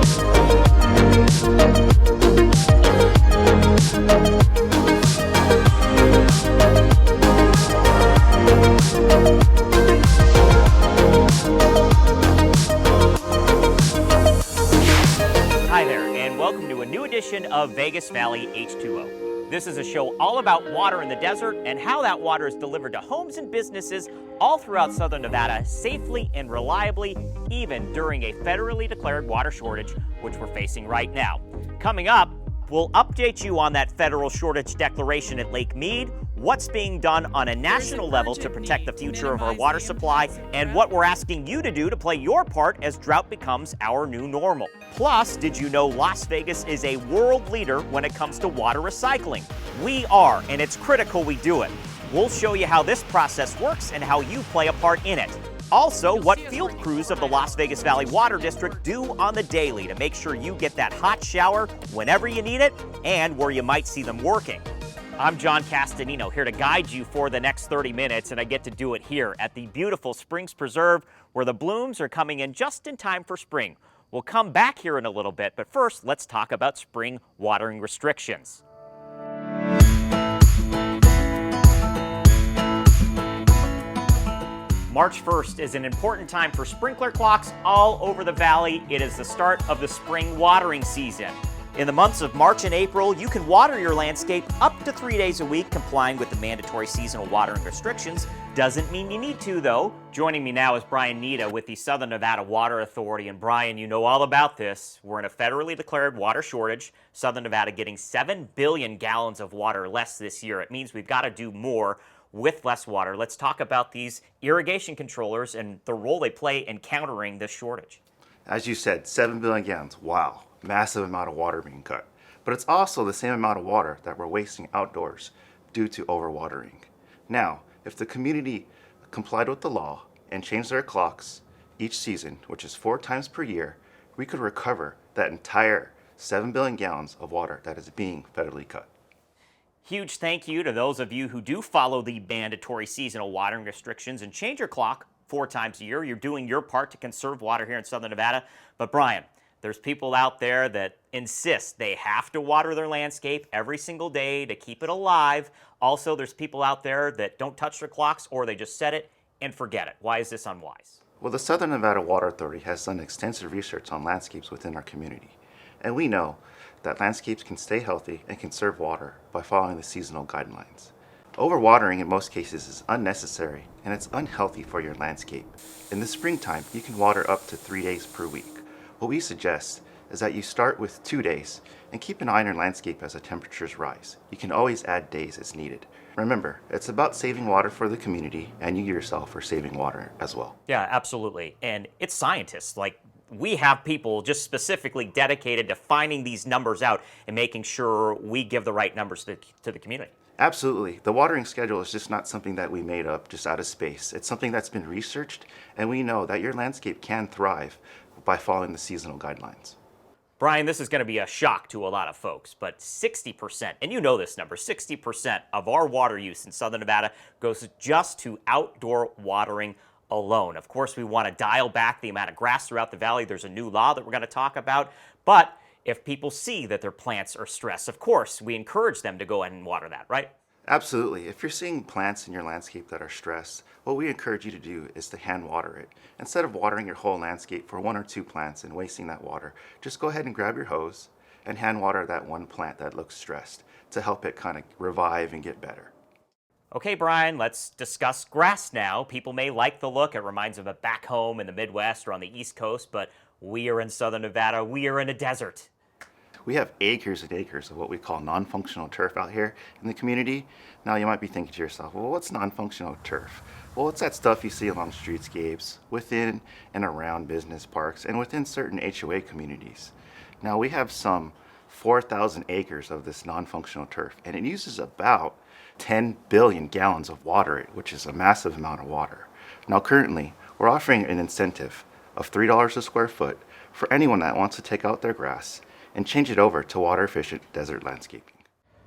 Hi there, and welcome to a new edition of Vegas Valley H2O. This is a show all about water in the desert and how that water is delivered to homes and businesses all throughout southern Nevada safely and reliably, even during a federally declared water shortage, which we're facing right now. Coming up, we'll update you on that federal shortage declaration at Lake Mead, what's being done on a national level to protect the future of our water supply, and what we're asking you to do to play your part as drought becomes our new normal. Plus, did you know Las Vegas is a world leader when it comes to water recycling? We are, and it's critical we do it. We'll show you how this process works and how you play a part in it. Also, what field crews of the Las Vegas Valley Water District do on the daily to make sure you get that hot shower whenever you need it and where you might see them working. I'm John Castanino, here to guide you for the next 30 minutes, and I get to do it here at the beautiful Springs Preserve, where the blooms are coming in just in time for spring. We'll come back here in a little bit, but first, let's talk about spring watering restrictions. March 1st is an important time for sprinkler clocks all over the valley. It is the start of the spring watering season. In the months of March and April, you can water your landscape up to 3 days a week, complying with the mandatory seasonal watering restrictions. Doesn't mean you need to, though. Joining me now is Brian Nita with the Southern Nevada Water Authority. And Brian, you know all about this. We're in a federally declared water shortage. Southern Nevada getting 7 billion gallons of water less this year. It means we've got to do more with less water. Let's talk about these irrigation controllers and the role they play in countering this shortage. As you said, 7 billion gallons. Wow. Massive amount of water being cut. But it's also the same amount of water that we're wasting outdoors due to overwatering. Now, if the community complied with the law and changed their clocks each season, which is 4 times per year, we could recover that entire 7 billion gallons of water that is being federally cut. Huge thank you to those of you who do follow the mandatory seasonal watering restrictions and change your clock 4 times a year. You're doing your part to conserve water here in Southern Nevada. But Brian, there's people out there that insist they have to water their landscape every single day to keep it alive. Also, there's people out there that don't touch their clocks or they just set it and forget it. Why is this unwise? Well, the Southern Nevada Water Authority has done extensive research on landscapes within our community. And we know that landscapes can stay healthy and conserve water by following the seasonal guidelines. Overwatering in most cases is unnecessary and it's unhealthy for your landscape. In the springtime, you can water up to 3 days per week. What we suggest is that you start with 2 days and keep an eye on your landscape as the temperatures rise. You can always add days as needed. Remember, it's about saving water for the community, and you yourself are saving water as well. Yeah, absolutely. And it's scientists. Like, we have people just specifically dedicated to finding these numbers out and making sure we give the right numbers to the community. Absolutely. The watering schedule is just not something that we made up just out of space. It's something that's been researched, and we know that your landscape can thrive by following the seasonal guidelines. Brian, this is going to be a shock to a lot of folks, but 60%, and you know this number, 60% of our water use in Southern Nevada goes just to outdoor watering alone. Of course, we want to dial back the amount of grass throughout the valley. There's a new law that we're going to talk about, but if people see that their plants are stressed, of course, we encourage them to go ahead and water that, right? Absolutely. If you're seeing plants in your landscape that are stressed, what we encourage you to do is to hand water it. Instead of watering your whole landscape for 1 or 2 plants and wasting that water, just go ahead and grab your hose and hand water that one plant that looks stressed to help it kind of revive and get better. Okay, Brian, let's discuss grass now. People may like the look. It reminds them of back home in the Midwest or on the East Coast, but we are in Southern Nevada. We are in a desert. We have acres and acres of what we call non-functional turf out here in the community. Now you might be thinking to yourself, well, what's non-functional turf? Well, it's that stuff you see along streetscapes, within and around business parks, and within certain HOA communities. Now we have some 4,000 acres of this non-functional turf, and it uses about 10 billion gallons of water, which is a massive amount of water. Now currently, we're offering an incentive of $3 a square foot for anyone that wants to take out their grass and change it over to water-efficient desert landscaping.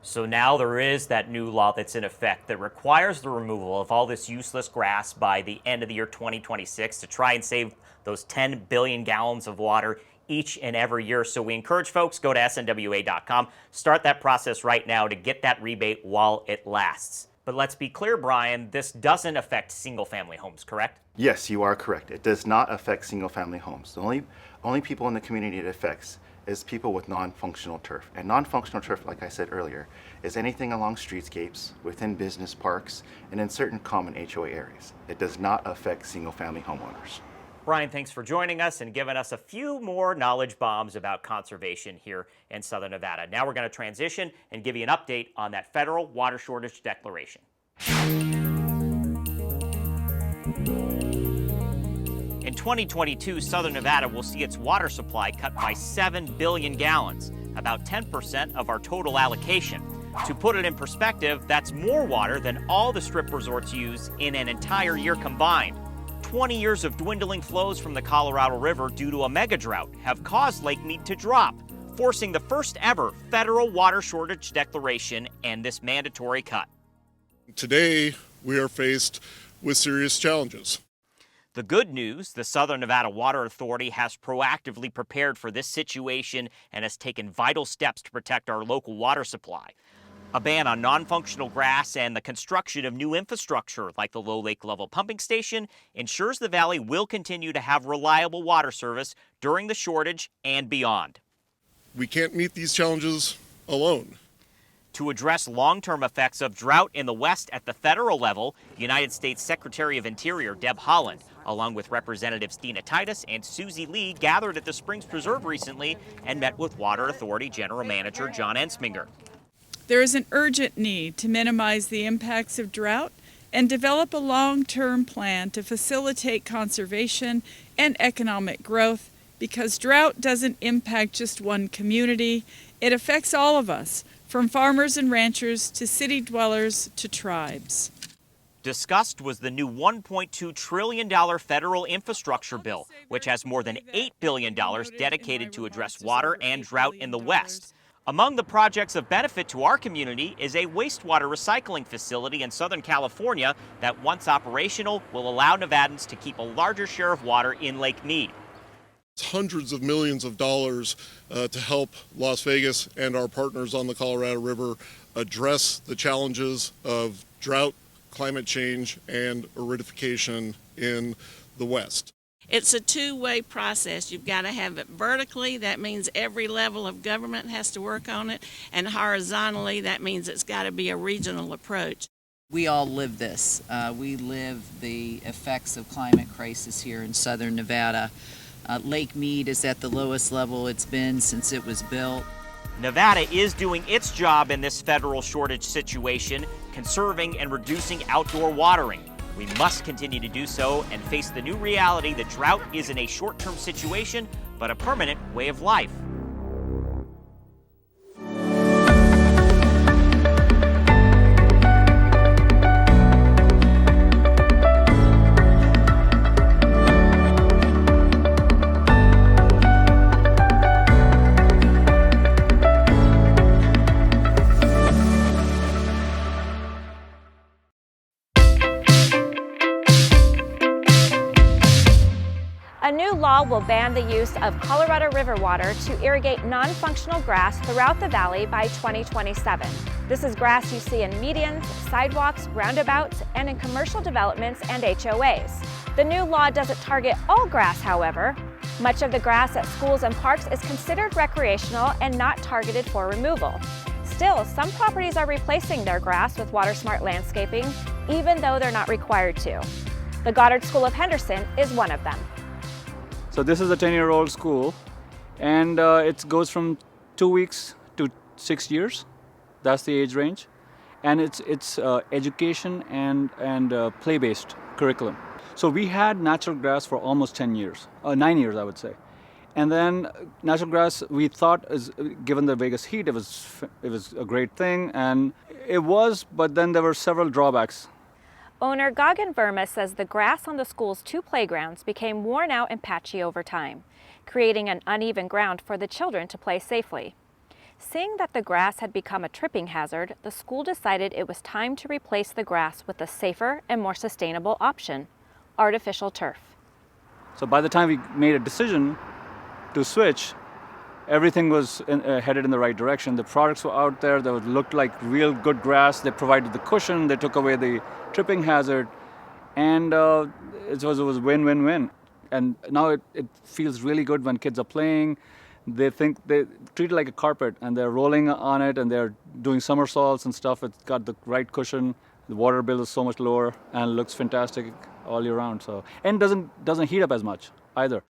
So now there is that new law that's in effect that requires the removal of all this useless grass by the end of the year 2026 to try and save those 10 billion gallons of water each and every year. So we encourage folks, go to snwa.com, start that process right now to get that rebate while it lasts. But let's be clear, Brian, this doesn't affect single-family homes, correct? Yes, you are correct. It does not affect single-family homes. The only people in the community it affects is people with non-functional turf. And non-functional turf, like I said earlier, is anything along streetscapes, within business parks, and in certain common HOA areas. It does not affect single-family homeowners. Brian, thanks for joining us and giving us a few more knowledge bombs about conservation here in Southern Nevada. Now we're going to transition and give you an update on that federal water shortage declaration. In 2022, Southern Nevada will see its water supply cut by 7 billion gallons, about 10% of our total allocation. To put it in perspective, that's more water than all the Strip resorts use in an entire year combined. 20 years of dwindling flows from the Colorado River due to a mega drought have caused Lake Mead to drop, forcing the first ever federal water shortage declaration and this mandatory cut. Today, we are faced with serious challenges. The good news, the Southern Nevada Water Authority has proactively prepared for this situation and has taken vital steps to protect our local water supply. A ban on non-functional grass and the construction of new infrastructure like the low lake level pumping station ensures the valley will continue to have reliable water service during the shortage and beyond. We can't meet these challenges alone. To address long-term effects of drought in the West at the federal level, United States Secretary of Interior Deb Haaland, along with Representatives Dina Titus and Susie Lee, gathered at the Springs Preserve recently and met with Water Authority General Manager John Ensminger. There is an urgent need to minimize the impacts of drought and develop a long-term plan to facilitate conservation and economic growth, because drought doesn't impact just one community. It affects all of us, from farmers and ranchers to city dwellers to tribes. Discussed was the new $1.2 trillion federal infrastructure bill, which has more than $8 billion dedicated to address water and drought in the West. Among the projects of benefit to our community is a wastewater recycling facility in Southern California that, once operational, will allow Nevadans to keep a larger share of water in Lake Mead. It's hundreds of millions of dollars to help Las Vegas and our partners on the Colorado River address the challenges of drought, climate change, and aridification in the West. It's a two-way process. You've got to have it vertically. That means every level of government has to work on it. And horizontally, that means it's got to be a regional approach. We all live this. We live the effects of climate crisis here in Southern Nevada. Lake Mead is at the lowest level it's been since it was built. Nevada is doing its job in this federal shortage situation, conserving and reducing outdoor watering. We must continue to do so and face the new reality that drought isn't a short-term situation, but a permanent way of life. A new law will ban the use of Colorado River water to irrigate non-functional grass throughout the valley by 2027. This is grass you see in medians, sidewalks, roundabouts, and in commercial developments and HOAs. The new law doesn't target all grass, however. Much of the grass at schools and parks is considered recreational and not targeted for removal. Still, some properties are replacing their grass with water-smart landscaping, even though they're not required to. The Goddard School of Henderson is one of them. So this is a 10-year-old school, and it goes from 2 weeks to 6 years. That's the age range, and it's education and play-based curriculum. So we had natural grass for almost 10 years, 9 years I would say, and then natural grass we thought, given the Vegas heat, it was a great thing, and it was, but then there were several drawbacks. Owner Gagan Verma says the grass on the school's 2 playgrounds became worn out and patchy over time, creating an uneven ground for the children to play safely. Seeing that the grass had become a tripping hazard, the school decided it was time to replace the grass with a safer and more sustainable option: artificial turf. So by the time we made a decision to switch, everything was headed in the right direction. The products were out there that looked like real good grass. They provided the cushion. They took away the tripping hazard. And it was win-win-win. And now it feels really good when kids are playing. They treat it like a carpet, and they're rolling on it, and they're doing somersaults and stuff. It's got the right cushion. The water bill is so much lower, and looks fantastic all year round. So, and doesn't heat up as much either.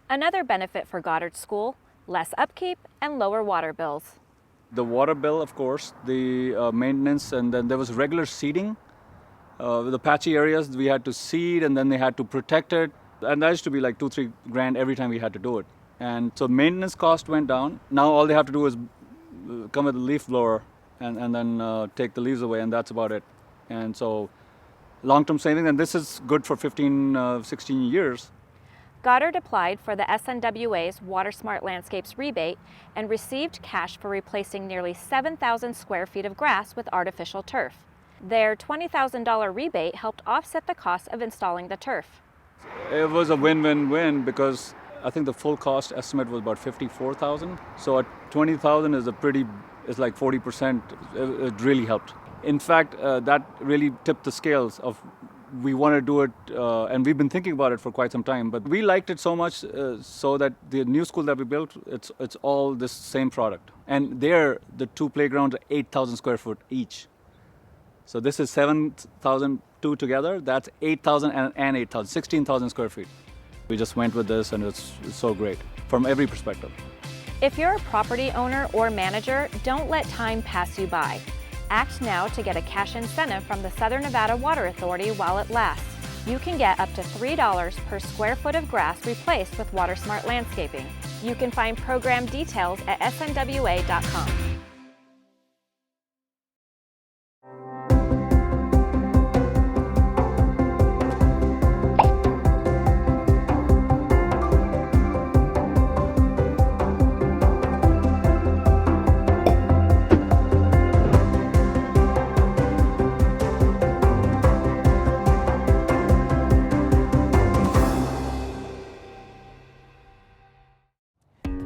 Another benefit for Goddard School, less upkeep and lower water bills. The water bill, of course, the maintenance, and then there was regular seeding. The patchy areas, we had to seed, and then they had to protect it. And that used to be like $2-3 grand every time we had to do it. And so maintenance cost went down. Now all they have to do is come with a leaf blower and then take the leaves away, and that's about it. And so long-term savings, and this is good for 15, 16 years. Goddard applied for the SNWA's Water Smart Landscapes rebate and received cash for replacing nearly 7,000 square feet of grass with artificial turf. Their $20,000 rebate helped offset the cost of installing the turf. It was a win-win-win because I think the full cost estimate was about $54,000. So at $20,000 is like 40%. It really helped. In fact, that really tipped the scales of we want to do it, and we've been thinking about it for quite some time. But we liked it so much so that the new school that we built, it's all this same product. And there, the two playgrounds are 8,000 square foot each. So this is 7,000, two together. That's 8,000 and 8,000, 16,000 square feet. We just went with this, and it's so great from every perspective. If you're a property owner or manager, don't let time pass you by. Act now to get a cash incentive from the Southern Nevada Water Authority while it lasts. You can get up to $3 per square foot of grass replaced with Water Smart Landscaping. You can find program details at snwa.com.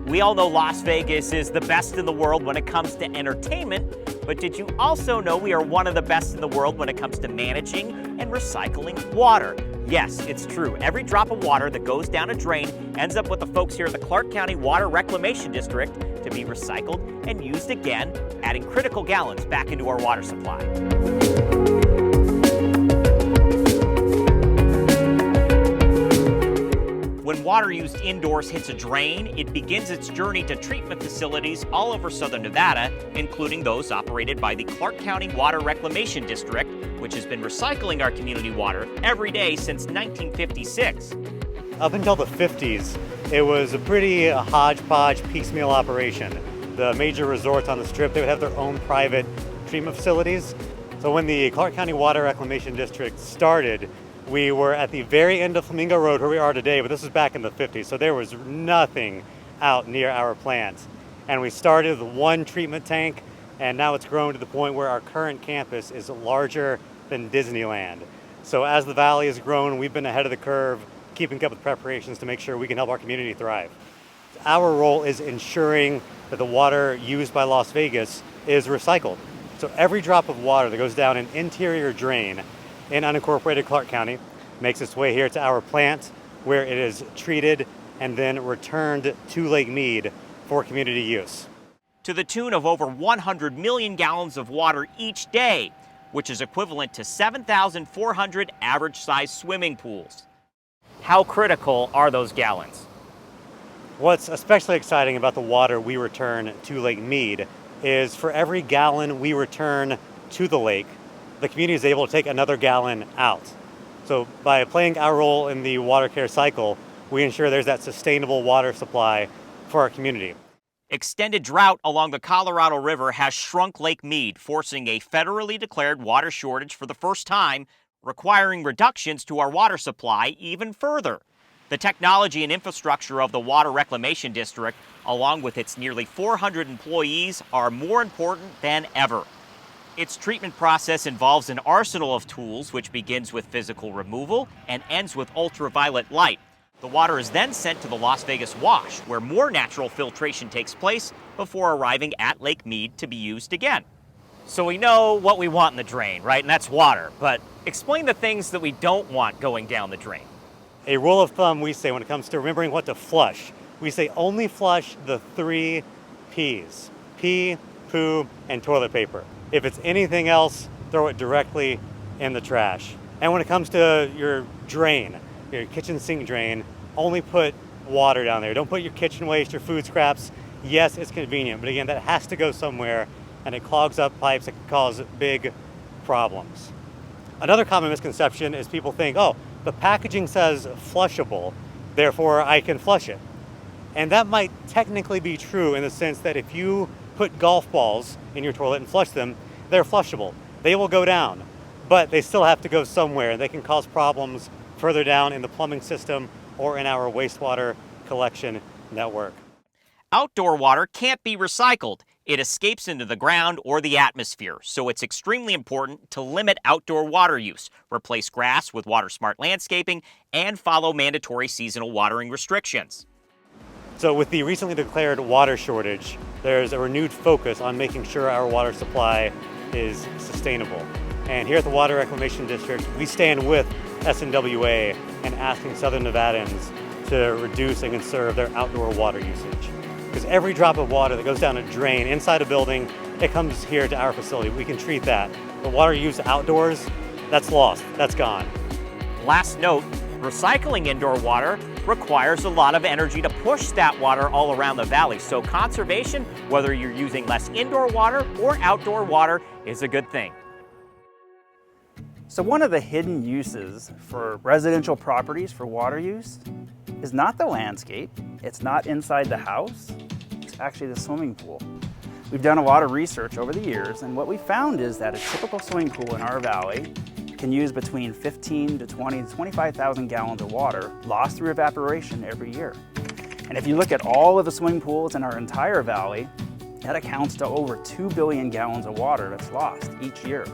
We all know Las Vegas is the best in the world when it comes to entertainment, but did you also know we are one of the best in the world when it comes to managing and recycling water? Yes, it's true. Every drop of water that goes down a drain ends up with the folks here at the Clark County Water Reclamation District to be recycled and used again, adding critical gallons back into our water supply. When water used indoors hits a drain, it begins its journey to treatment facilities all over southern Nevada, including those operated by the Clark County Water Reclamation District, which has been recycling our community water every day since 1956. Up until the 50s, it was a pretty hodgepodge piecemeal operation. The major resorts on the Strip, they would have their own private treatment facilities. So when the Clark County Water Reclamation District started, we were at the very end of Flamingo Road where we are today, but this was back in the 50s, so there was nothing out near our plant. And we started with one treatment tank, and now it's grown to the point where our current campus is larger than Disneyland. So as the valley has grown, we've been ahead of the curve, keeping up with preparations to make sure we can help our community thrive. Our role is ensuring that the water used by Las Vegas is recycled. So every drop of water that goes down an interior drain in unincorporated Clark County makes its way here to our plant, where it is treated and then returned to Lake Mead for community use. To the tune of over 100 million gallons of water each day, which is equivalent to 7,400 average-sized swimming pools. How critical are those gallons? What's especially exciting about the water we return to Lake Mead is for every gallon we return to the lake, the community is able to take another gallon out. So by playing our role in the water care cycle, we ensure there's that sustainable water supply for our community. Extended drought along the Colorado River has shrunk Lake Mead, forcing a federally declared water shortage for the first time, requiring reductions to our water supply even further. The technology and infrastructure of the Water Reclamation District, along with its nearly 400 employees, are more important than ever. Its treatment process involves an arsenal of tools which begins with physical removal and ends with ultraviolet light. The water is then sent to the Las Vegas Wash, where more natural filtration takes place before arriving at Lake Mead to be used again. So we know what we want in the drain, right? And that's water. But explain the things that we don't want going down the drain. A rule of thumb we say when it comes to remembering what to flush, we say only flush the 3 P's: pee, poo, and toilet paper. If it's anything else, throw it directly in the trash. And when it comes to your drain, your kitchen sink drain, only put water down there. Don't put your kitchen waste, your food scraps. Yes, it's convenient, but again, that has to go somewhere, and it clogs up pipes that can cause big problems. Another common misconception is people think, oh, the packaging says flushable, therefore I can flush it. And that might technically be true in the sense that if you put golf balls in your toilet and flush them, they're flushable. They will go down, but they still have to go somewhere, and they can cause problems further down in the plumbing system or in our wastewater collection network. Outdoor water can't be recycled. It escapes into the ground or the atmosphere, so it's extremely important to limit outdoor water use, replace grass with water-smart landscaping, and follow mandatory seasonal watering restrictions. So with the recently declared water shortage, there's a renewed focus on making sure our water supply is sustainable. And here at the Water Reclamation District, we stand with SNWA and asking Southern Nevadans to reduce and conserve their outdoor water usage. Because every drop of water that goes down a drain inside a building, it comes here to our facility. We can treat that. The water used outdoors, that's lost, that's gone. Last note, recycling indoor water requires a lot of energy to push that water all around the valley. So conservation, whether you're using less indoor water or outdoor water, is a good thing. So one of the hidden uses for residential properties for water use is not the landscape, it's not inside the house, it's actually the swimming pool. We've done a lot of research over the years, and what we found is that a typical swimming pool in our valley can use between 15 to 20 to 25,000 gallons of water lost through evaporation every year. And if you look at all of the swimming pools in our entire valley, that accounts to over 2 billion gallons of water that's lost each year.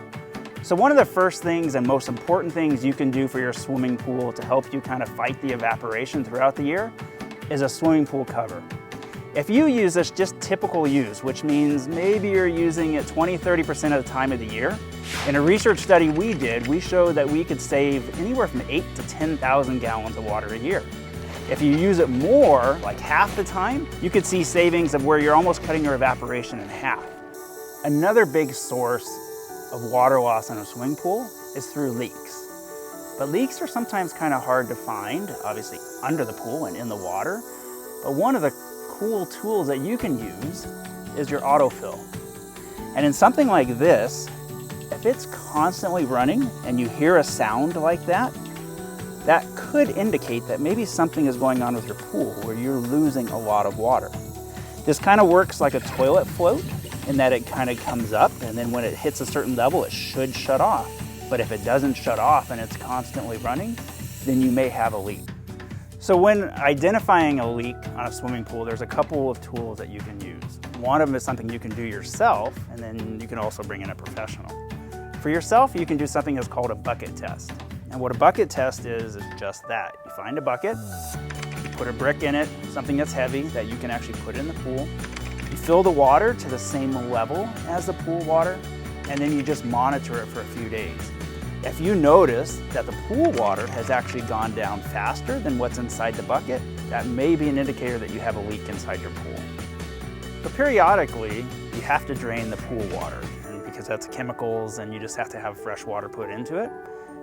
So one of the first things and most important things you can do for your swimming pool to help you kind of fight the evaporation throughout the year is a swimming pool cover. If you use this just typical use, which means maybe you're using it 20-30% of the time of the year, in a research study we did, we showed that we could save anywhere from 8 to 10,000 gallons of water a year. If you use it more, like half the time, you could see savings of where you're almost cutting your evaporation in half. Another big source of water loss in a swimming pool is through leaks. But leaks are sometimes kind of hard to find, obviously under the pool and in the water. But one of the cool tools that you can use is your autofill. And in something like this, if it's constantly running and you hear a sound like that, that could indicate that maybe something is going on with your pool where you're losing a lot of water. This kind of works like a toilet float in that it kind of comes up, and then when it hits a certain level, it should shut off. But if it doesn't shut off and it's constantly running, then you may have a leak. So when identifying a leak on a swimming pool, there's a couple of tools that you can use. One of them is something you can do yourself, and then you can also bring in a professional. For yourself, you can do something that's called a bucket test. And what a bucket test is just that. You find a bucket, you put a brick in it, something that's heavy that you can actually put in the pool. You fill the water to the same level as the pool water, and then you just monitor it for a few days. If you notice that the pool water has actually gone down faster than what's inside the bucket, that may be an indicator that you have a leak inside your pool. But periodically, you have to drain the pool water, and because that's chemicals and you just have to have fresh water put into it.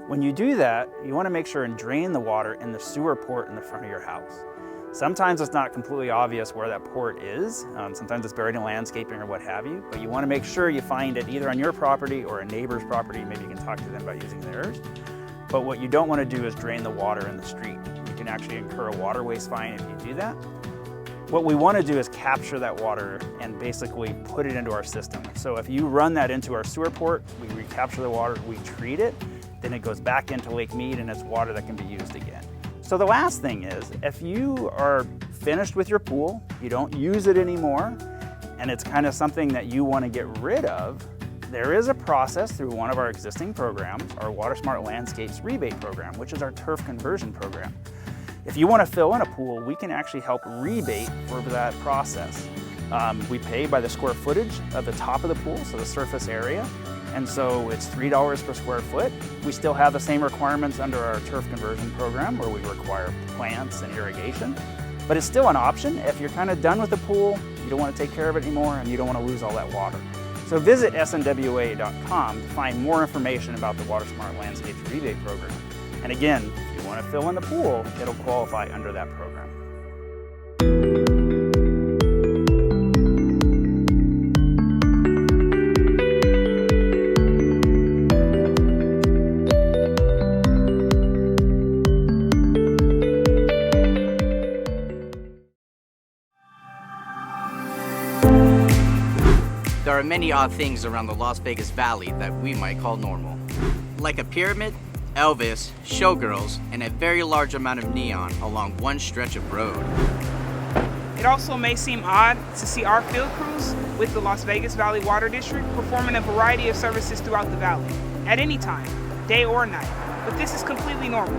When you do that, you want to make sure and drain the water in the sewer port in the front of your house. Sometimes it's not completely obvious where that port is. Sometimes it's buried in landscaping or what have you, but you want to make sure you find it either on your property or a neighbor's property. Maybe you can talk to them about using theirs. But what you don't want to do is drain the water in the street. You can actually incur a water waste fine if you do that. What we want to do is capture that water and basically put it into our system. So if you run that into our sewer port, we recapture the water, we treat it, then it goes back into Lake Mead and it's water that can be used again. So the last thing is, if you are finished with your pool, you don't use it anymore, and it's kind of something that you want to get rid of, there is a process through one of our existing programs, our Water Smart Landscapes rebate program, which is our turf conversion program. If you want to fill in a pool, we can actually help rebate for that process. We pay by the square footage of the top of the pool, so the surface area. And so it's $3 per square foot. We still have the same requirements under our turf conversion program where we require plants and irrigation. But it's still an option if you're kind of done with the pool, you don't want to take care of it anymore, and you don't want to lose all that water. So visit snwa.com to find more information about the Water Smart Landscapes Rebate Program. And again, if you want to fill in the pool, it'll qualify under that program. There are many odd things around the Las Vegas Valley that we might call normal. Like a pyramid, Elvis, showgirls, and a very large amount of neon along one stretch of road. It also may seem odd to see our field crews with the Las Vegas Valley Water District performing a variety of services throughout the valley, at any time, day or night, but this is completely normal.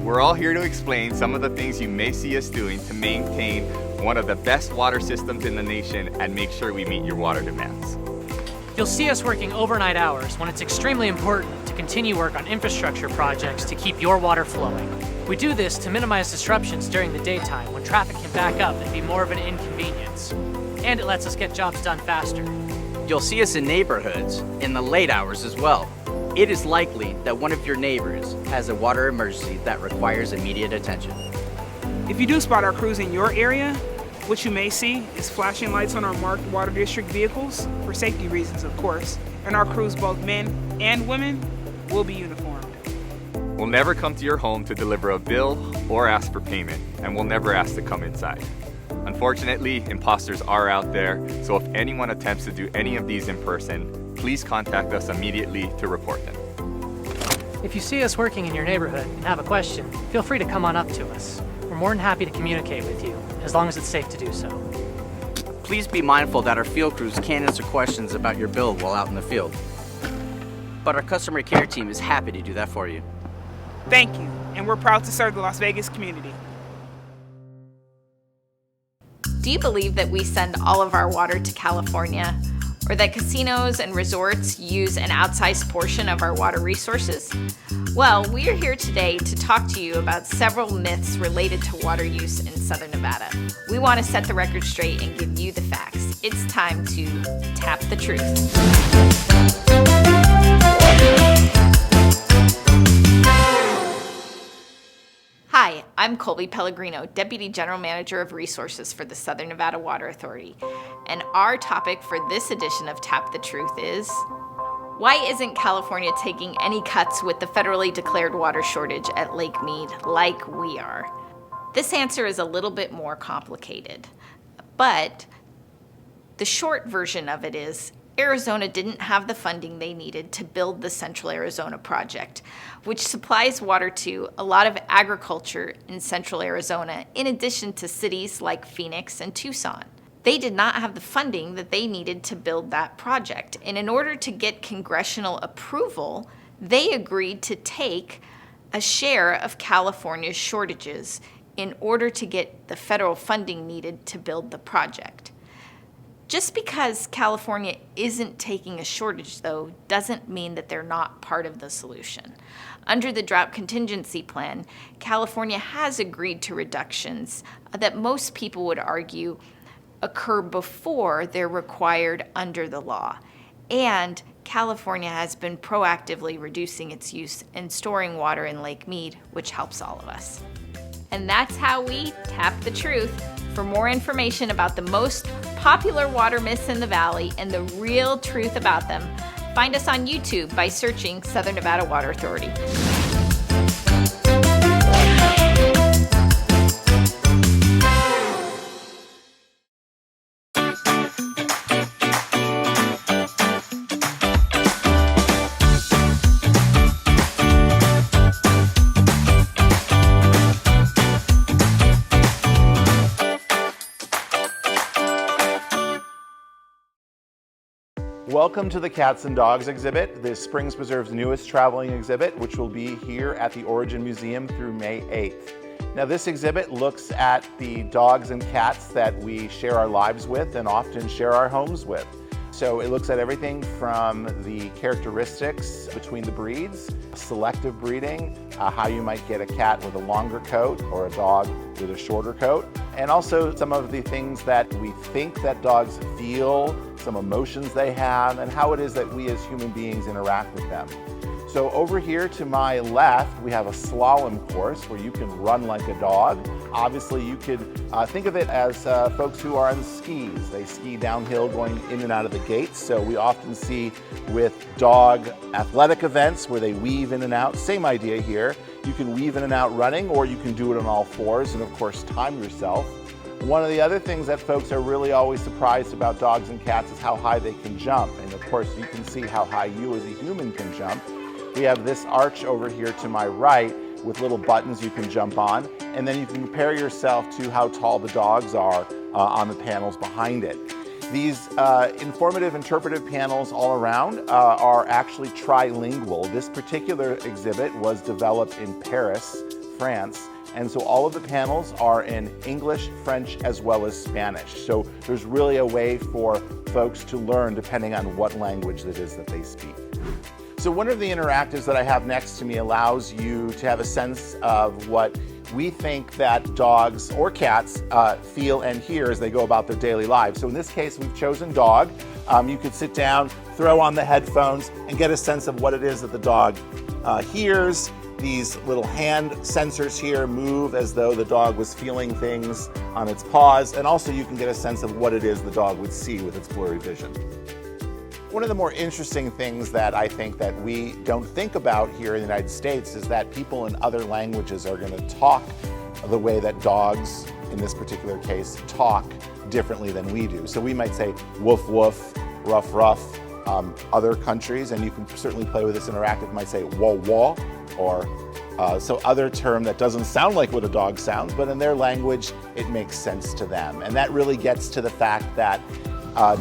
We're all here to explain some of the things you may see us doing to maintain one of the best water systems in the nation and make sure we meet your water demands. You'll see us working overnight hours when it's extremely important to continue work on infrastructure projects to keep your water flowing. We do this to minimize disruptions during the daytime when traffic can back up and be more of an inconvenience. And it lets us get jobs done faster. You'll see us in neighborhoods in the late hours as well. It is likely that one of your neighbors has a water emergency that requires immediate attention. If you do spot our crews in your area, what you may see is flashing lights on our marked Water District vehicles, for safety reasons of course, and our crews, both men and women, will be uniformed. We'll never come to your home to deliver a bill or ask for payment, and we'll never ask to come inside. Unfortunately, imposters are out there, so if anyone attempts to do any of these in person, please contact us immediately to report them. If you see us working in your neighborhood and have a question, feel free to come on up to us. We're more than happy to communicate with you, as long as it's safe to do so. Please be mindful that our field crews can't answer questions about your bill while out in the field. But our customer care team is happy to do that for you. Thank you, and we're proud to serve the Las Vegas community. Do you believe that we send all of our water to California, or that casinos and resorts use an outsized portion of our water resources? Well, we are here today to talk to you about several myths related to water use in Southern Nevada. We want to set the record straight and give you the facts. It's time to tap the truth. Hi, I'm Colby Pellegrino, Deputy General Manager of Resources for the Southern Nevada Water Authority. And our topic for this edition of Tap the Truth is, why isn't California taking any cuts with the federally declared water shortage at Lake Mead like we are? This answer is a little bit more complicated, but the short version of it is, Arizona didn't have the funding they needed to build the Central Arizona Project, which supplies water to a lot of agriculture in Central Arizona, in addition to cities like Phoenix and Tucson. They did not have the funding that they needed to build that project, and in order to get congressional approval, they agreed to take a share of California's shortages in order to get the federal funding needed to build the project. Just because California isn't taking a shortage, though, doesn't mean that they're not part of the solution. Under the Drought Contingency Plan, California has agreed to reductions that most people would argue occur before they're required under the law. And California has been proactively reducing its use and storing water in Lake Mead, which helps all of us. And that's how we tap the truth. For more information about the most popular water myths in the valley and the real truth about them, find us on YouTube by searching Southern Nevada Water Authority. Welcome to the Cats and Dogs exhibit, the Springs Preserve's newest traveling exhibit, which will be here at the Origin Museum through May 8th. Now this exhibit looks at the dogs and cats that we share our lives with and often share our homes with. So it looks at everything from the characteristics between the breeds, selective breeding, how you might get a cat with a longer coat or a dog with a shorter coat, and also some of the things that we think that dogs feel, some emotions they have, and how it is that we as human beings interact with them. So over here to my left, we have a slalom course where you can run like a dog. Obviously, you could think of it as folks who are on skis. They ski downhill going in and out of the gates. So we often see with dog athletic events where they weave in and out. Same idea here. You can weave in and out running, or you can do it on all fours and of course time yourself. One of the other things that folks are really always surprised about dogs and cats is how high they can jump. And of course, you can see how high you as a human can jump. We have this arch over here to my right with little buttons you can jump on, and then you can compare yourself to how tall the dogs are on the panels behind it. These informative, interpretive panels all around are actually trilingual. This particular exhibit was developed in Paris, France, and so all of the panels are in English, French, as well as Spanish. So there's really a way for folks to learn depending on what language it is that they speak. So one of the interactives that I have next to me allows you to have a sense of what we think that dogs or cats feel and hear as they go about their daily lives. So in this case, we've chosen dog. You could sit down, throw on the headphones, and get a sense of what it is that the dog hears. These little hand sensors here move as though the dog was feeling things on its paws, and also you can get a sense of what it is the dog would see with its blurry vision. One of the more interesting things that I think that we don't think about here in the United States is that people in other languages are going to talk the way that dogs, in this particular case, talk differently than we do. So we might say woof woof, ruff ruff. Other countries, and you can certainly play with this interactive, might say wah wah, or so other term that doesn't sound like what a dog sounds, but in their language it makes sense to them. And that really gets to the fact that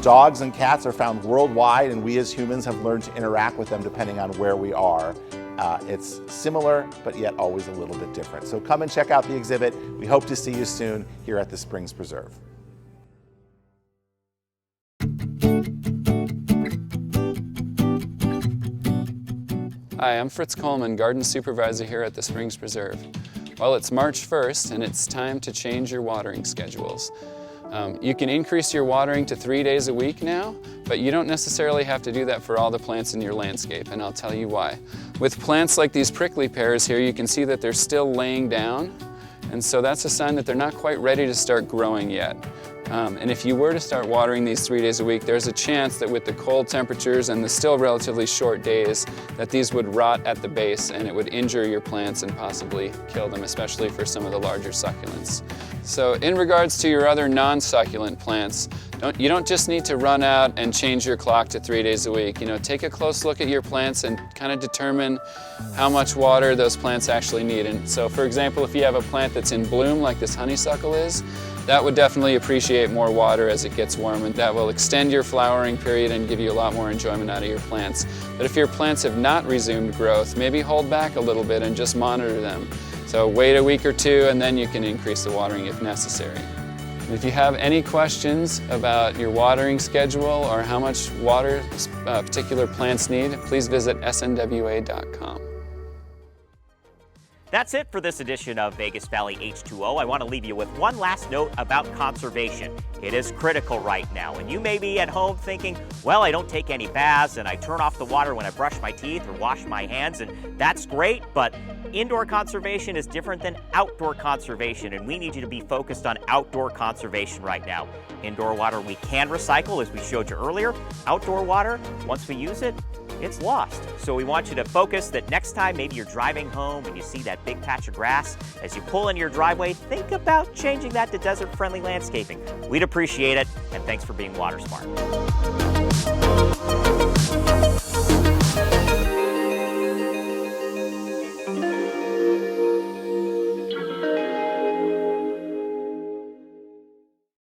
dogs and cats are found worldwide, and we as humans have learned to interact with them depending on where we are. It's similar, but yet always a little bit different. So come and check out the exhibit. We hope to see you soon here at the Springs Preserve. Hi, I'm Fritz Coleman, Garden Supervisor here at the Springs Preserve. Well, it's March 1st and it's time to change your watering schedules. You can increase your watering to 3 days a week now, but you don't necessarily have to do that for all the plants in your landscape, and I'll tell you why. With plants like these prickly pears here, you can see that they're still laying down, and so that's a sign that they're not quite ready to start growing yet. And if you were to start watering these 3 days a week, there's a chance that with the cold temperatures and the still relatively short days, that these would rot at the base and it would injure your plants and possibly kill them, especially for some of the larger succulents. So in regards to your other non-succulent plants, you don't just need to run out and change your clock to 3 days a week. Take a close look at your plants and kind of determine how much water those plants actually need. And so for example, if you have a plant that's in bloom like this honeysuckle is, that would definitely appreciate more water as it gets warm, and that will extend your flowering period and give you a lot more enjoyment out of your plants. But if your plants have not resumed growth, maybe hold back a little bit and just monitor them. So wait a week or two and then you can increase the watering if necessary. And if you have any questions about your watering schedule or how much water particular plants need, please visit snwa.com. That's it for this edition of Vegas Valley H2O. I want to leave you with one last note about conservation. It is critical right now, and you may be at home thinking, well, I don't take any baths and I turn off the water when I brush my teeth or wash my hands, and that's great, but indoor conservation is different than outdoor conservation, and we need you to be focused on outdoor conservation right now. Indoor water we can recycle, as we showed you earlier. Outdoor water, once we use it, it's lost. So we want you to focus that next time maybe you're driving home and you see that big patch of grass, as you pull into your driveway, think about changing that to desert-friendly landscaping. We'd appreciate it, and thanks for being water smart.